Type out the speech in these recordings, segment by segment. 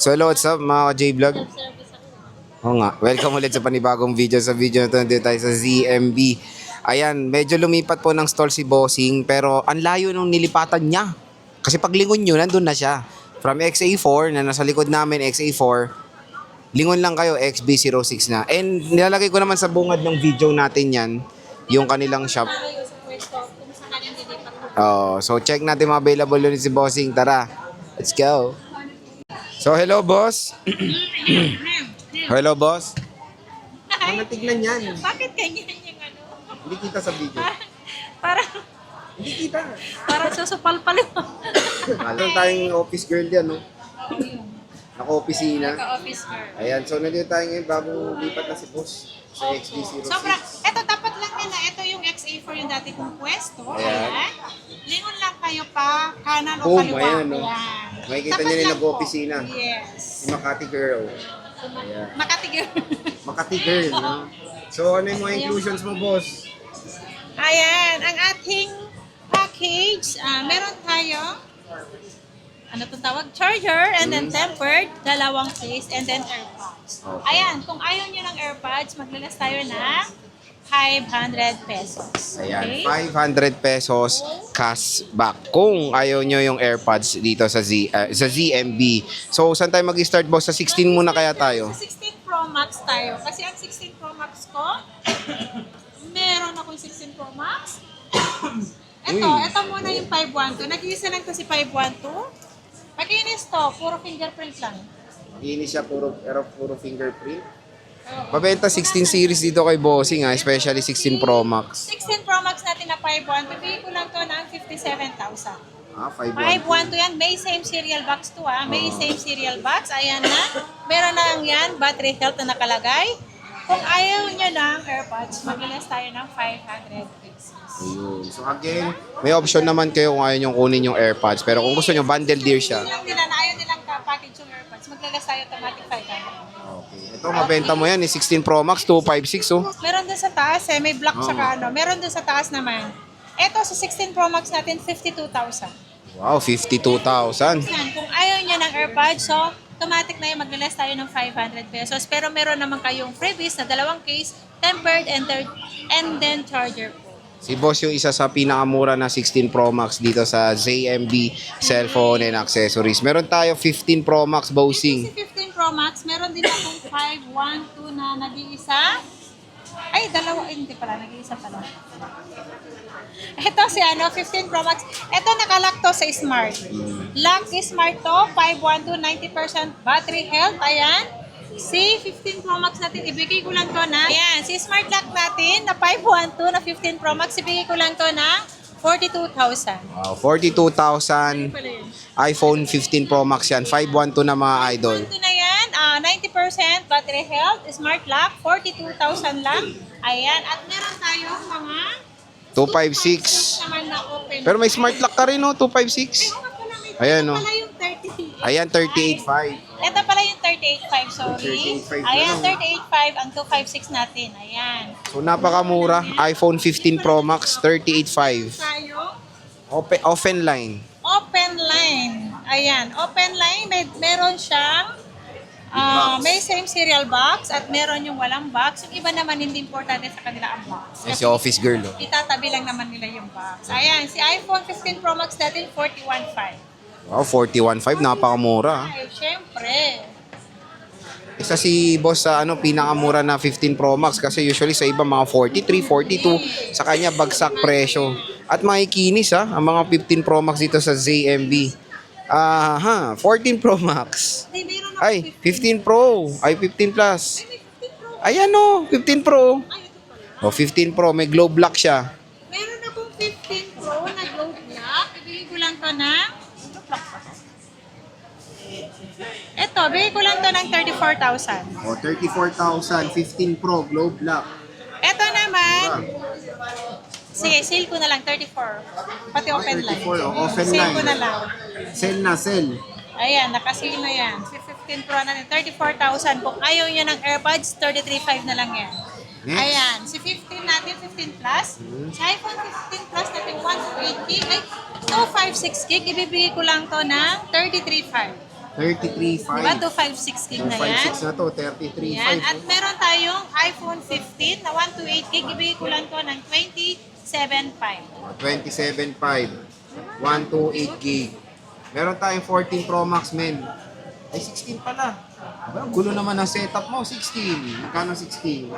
So hello, what's up mga J-Vlog? Oo nga, welcome ulit sa panibagong video. Sa video na ito, nandito tayo sa ZMB. Ayan, medyo lumipat po ng stall si Bossing, pero ang layo nung nilipatan niya. Kasi paglingon nyo, nandun na siya. From XA4, na nasa likod namin, XA4, lingon lang kayo, XB06 na. And nilalagay ko naman sa bungad ng video natin yan, yung kanilang shop. So check natin mga available yun si Bossing. Tara, let's go. So hello boss. Hello boss. Ano tignan yan? Bakit ganyan yung ano? Hindi kita sa video. Parang, Hindi kita. parang susupal-pal mo. Alam tayong office girl yan, no? Naka-opisina. Ka-office girl. Ayan, so nandito tayo ngayon bagong lipat na si boss sa XB06. Sobrang, eto dapat lang nila, eto yung XA4 yung dati kong pwesto. Ayan. Ayan. Lingon lang kayo pa, kanan o Boom, kaliwa. ayan, no? Ayan. Makikita Tapat niyo rin lang nag-opisina. po. Yes. Si Makati girl. Ayan. Makati girl. Makati girl, no? So ano yung mga inclusions mo, boss? Ayan, ang ating package, meron tayo, ano itong tawag? Charger, and then tempered, dalawang case, and then AirPods. Okay. Ayan, kung ayaw nyo ng AirPods, maglalas tayo ng 500 pesos. Ayan, Okay? 500 pesos cash back kung ayaw nyo yung AirPods dito sa ZMB. So, saan tayo mag-start, boss? Sa 16 muna kaya tayo? Sa 16 Pro Max tayo. Kasi ang 16 Pro Max ko, meron akong 16 Pro Max. Ito muna yung 512. Nag-iisa lang to si 512. Makinis to, puro fingerprint lang. Hindi siya puro fingerprint. Mabenta 16 series dito kay Bossing, especially 16 Pro Max. 16 Pro Max natin na 512, bigay ko lang to ng 57,000. 512. 512 yan, may same serial box to may same serial box, ayan na. Meron na lang yan, battery health na nakalagay. Kung ayaw nyo ng AirPods, maglalas tayo ng 500 pesos. Ayun. So again, may option naman kayo kung ayaw nyo kunin yung AirPods. Pero kung gusto nyo, bundle deal siya. Ayaw nilang package yung AirPods, maglalas tayo automatic 500. Okay. Ito, mabenta mo yan, 16 Pro Max, 256, oh. Meron dun sa taas may black saka ano. Meron dun sa taas naman. Ito sa 16 Pro Max natin, 52,000. Wow, 52,000. Yan, kung ayaw niya ng AirPods, so automatic na yung maglalas tayo ng 500 pesos. Pero meron naman kayong freebies na dalawang case, tempered and then charger po. Si Boss yung isa sa pinakamura na 16 Pro Max dito sa ZMB Cellphone and Accessories. Meron tayo 15 Pro Max Bossing. Si 15 Pro Max, meron din akong 512 na nag-iisa. Ay, dalawa. Ay, hindi pala. Nag-iisa pala. Ito si 15 Pro Max. Ito nakalock to sa Smart. Lock is Smart to. 512, 90% battery health. Ayan. Si 15 Pro Max natin, ibigay ko lang to na. Ayan, si Smart Lock natin na 512 na 15 Pro Max, ibigay ko lang to na 42,000. Wow, 42,000. iPhone 15 Pro Max yan. 512 na mga idol. Ito na yan, 90% battery health, Smart Lock, 42,000 lang. Ayan, at meron tayong mga 256. naman na open. Pero may smart lock ka rin, no? 256. Ayan, no? Ito pala yung 38. Ayan, 38.5. Ito pala yung 38.5, sorry. 38.5 Ayan, na lang. 38.5 ang 256 natin. Ayan. So, napakamura. iPhone 15 Pro Max, 38.5. Tayo, Open line. open line. Ayan, open line. Meron siyang may same serial box at meron yung walang box. Yung iba naman hindi importante sa kanila ang box. Yan si office girl, oh. Itatabi lang naman nila yung box. Ayan, si iPhone 15 Pro Max natin, 41.5. Wow, 41.5. Napakamura. Ay, syempre. Isa si boss sa pinakamura na 15 Pro Max kasi usually sa iba mga 43, 42. Sa kanya bagsak presyo. At makikinis ang mga 15 Pro Max dito sa ZMB. 14 Pro Max. Hindi, meron ako Ay, 15 Pro. Ay, 15 Plus. Ay, may 15 Pro. Ayan, 15 Pro. Ay, ito pala. 15 Pro. May globe lock siya. Meron akong 15 Pro na globe lock. Ibigay ko lang to ng... Ito, bigay ko lang to ng 34,000. 34,000. 15 Pro. Globe lock. Ito naman, sige, sale ko na lang, 34. Pati open line. 34, open Sale line. ko na lang. Sell na, sell. Ayan, nakasale na yan. Si 15 Pro na 34,000. Kung ayaw niya ng AirPods, 33,500 na lang yan. Next. Ayan, si 15 natin, 15 Plus. Sa iPhone 15 Plus natin, 128 gig, ay 256 gig, ibibigay ko lang to ng 33,500. 33.5. Diba? 256 gig na yan. 256 na to, 33.5. Yan. At meron tayong iPhone 15 na 128 gig. Ibigay ko lang to ng 27.5. 27.5. 128 gig. Meron tayong 14 Pro Max, men. Ay, 16 pala. Aba, ang gulo naman ng setup mo, 16. Magkano 16?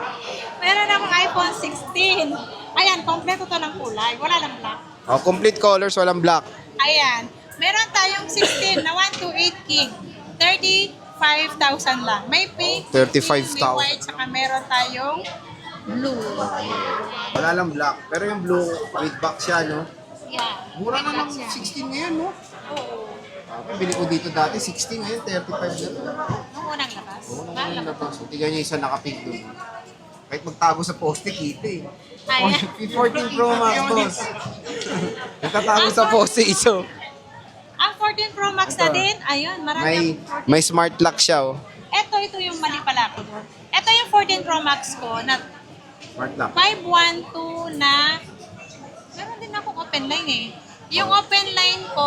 Meron akong iPhone 16. Ayan, kompleto to ng kulay. Wala lang black. Oh, complete colors, walang black. Ayan. Meron tayong 16 na 128 gig. 35,000 lang. May pink, 35,000. may white, saka meron tayong blue. Wala lang black. Pero yung blue, with back siya, no? Yan. Mura na ng Black siya. 16 ngayon, no? Oo. Bili ko dito dati, 16 ngayon, 35 na to. Nung unang labas. Oo, naman na to. So, tignan niyo isa nakapig doon. Kahit magtago sa poste, kita eh. Ayan. 14 Pro Max, boss. Nagtatago sa poste, iso. Ang 14 Pro Max na din, ayun, marami May, akong 14. may smart lock siya, oh. Ito yung mali pala ko doon. Ito yung 14 Pro Max ko na Smart lock. 512 na, meron din akong open line eh. Yung open line ko,